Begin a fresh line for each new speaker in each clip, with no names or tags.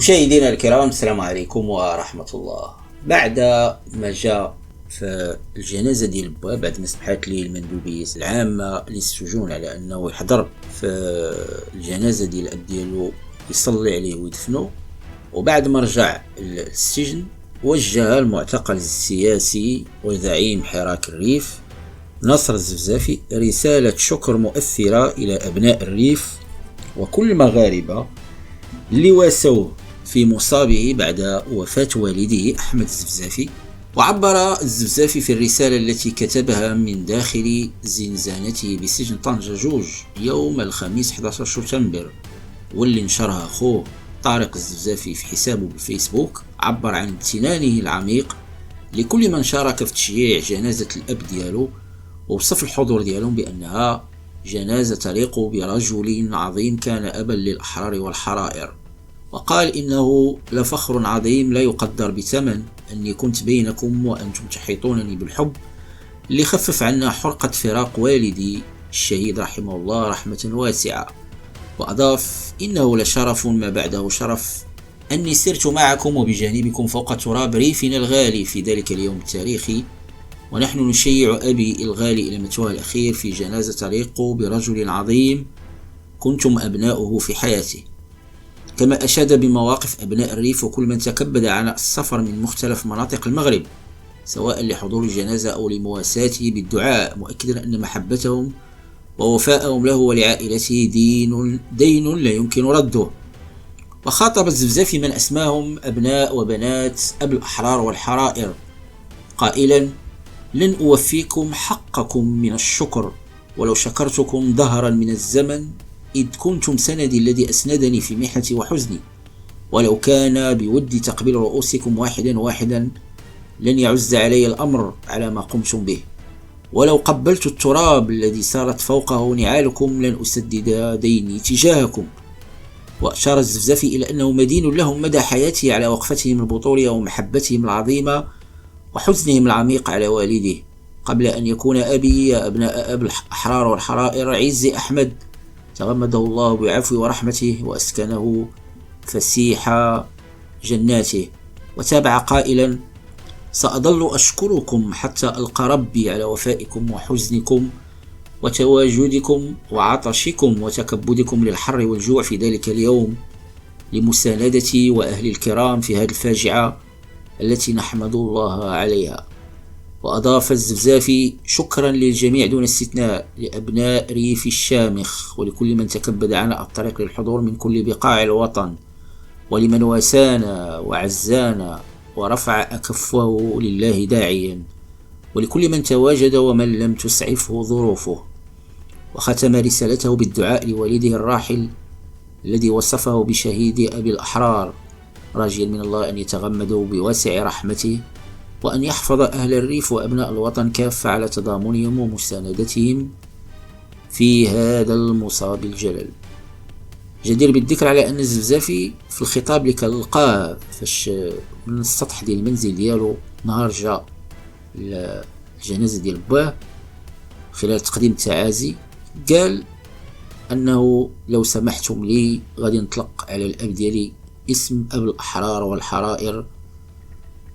مشاهدينا الكرام، السلام عليكم ورحمة الله. بعد ما جاء في الجنازة ديال با، بعد ما سمحت لي المندوبية العامة للسجون على أنه يحضر في الجنازة ديال الأب ديالو يصلي عليه ويدفنه، وبعد ما رجع للسجن وجه المعتقل السياسي وزعيم حراك الريف ناصر الزفزافي رسالة شكر مؤثرة إلى أبناء الريف وكل المغاربة اللي واسوه في مصابه بعد وفاة والده أحمد الزفزافي. وعبر الزفزافي في الرسالة التي كتبها من داخل زنزانته بسجن طنجة جوج يوم الخميس 11 شتنبر، واللي نشرها أخوه طارق الزفزافي في حسابه بالفيسبوك، عبر عن امتنانه العميق لكل من شارك في تشييع جنازة الأب ديالو، ووصف الحضور ديالهم بأنها جنازة تليق برجل عظيم كان أبا للأحرار والحرائر. وقال إنه لفخر عظيم لا يقدر بثمن أني كنت بينكم وأنتم تحيطونني بالحب اللي خفف عنا حرقة فراق والدي الشهيد رحمه الله رحمة واسعة. وأضاف إنه لشرف ما بعده شرف أني سرت معكم وبجانبكم فوق تراب ريفنا الغالي في ذلك اليوم التاريخي، ونحن نشيع أبي الغالي إلى مثواه الأخير في جنازة تليق برجل عظيم كنتم أبناؤه في حياته. كما أشاد بمواقف أبناء الريف وكل من تكبد على السفر من مختلف مناطق المغرب سواء لحضور الجنازة أو لمواساته بالدعاء، مؤكدا أن محبتهم ووفاءهم له ولعائلته دين لا يمكن رده. وخاطب الزفزافي من أسماهم أبناء وبنات أبي الأحرار والحرائر قائلا: لن أوفيكم حقكم من الشكر ولو شكرتكم دهرا من الزمن، إذ كنتم سندي الذي أسندني في محنتي وحزني، ولو كان بودي تقبيل رؤوسكم واحدا واحدا لن يعز علي الأمر على ما قمتم به، ولو قبلت التراب الذي سارت فوقه نعالكم لن أسدد ديني تجاهكم. وأشار الزفزافي إلى أنه مدين لهم مدى حياته على وقفتهم البطولية ومحبتهم العظيمة وحزنهم العميق على والده، قبل أن يكون أبي يا أبناء أبي الأحرار والحرائر عز أحمد تغمده الله بعفو ورحمته وأسكنه فسيح جناته. وتابع قائلا: سأظل أشكركم حتى ألقى ربي على وفائكم وحزنكم وتواجدكم وعطشكم وتكبدكم للحر والجوع في ذلك اليوم لمساندتي وأهل الكرام في هذه الفاجعة التي نحمد الله عليها. وأضاف الزفزافي: شكرا للجميع دون استثناء، لأبناء ريف الشامخ ولكل من تكبد عنا الطريق للحضور من كل بقاع الوطن، ولمن واسانا وعزانا ورفع أكفه لله داعيا، ولكل من تواجد ومن لم تسعفه ظروفه. وختم رسالته بالدعاء لوالده الراحل الذي وصفه بشهيد أبي الأحرار، راجيا من الله أن يتغمده بواسع رحمته وأن يحفظ أهل الريف وأبناء الوطن كافة على تضامنهم ومساندتهم في هذا المصاب الجلل. جدير بالذكر على أن الزفزافي في الخطاب اللي كلقاه فاش من السطح ديال المنزل ديالو نهار جاء الجنازة ديال باه خلال تقديم التعازي، قال أنه لو سمحتم لي غادي نطلق على الأب ديالي اسم أبي الأحرار والحرائر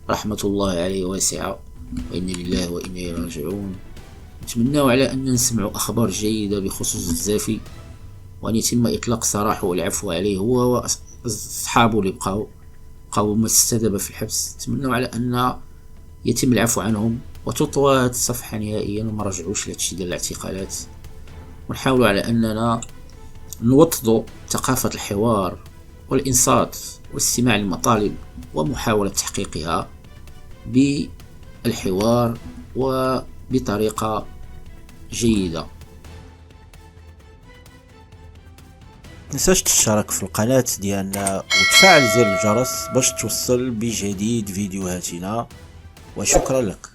رحمة الله عليه واسعة، وإنا لله وإنا إليه راجعون. نتمنى على أن نسمع أخبار جيدة بخصوص الزفزافي، وأن يتم إطلاق سراحه والعفو عليه هو وأصحابه اللي بقاو مستدبة في الحبس. نتمنى على أن يتم العفو عنهم وتطوى هذه الصفحة نهائيا وما رجعوش لهادشي ديال الاعتقالات، ونحاولوا على أننا نوطدوا ثقافة الحوار والإنصات والاستماع للمطالب ومحاولة تحقيقها بالحوار وبطريقة جيدة.
متنساش تشترك في القناة ديالنا وتفعل زر الجرس باش توصل بجديد فيديوهاتنا، وشكرا لك.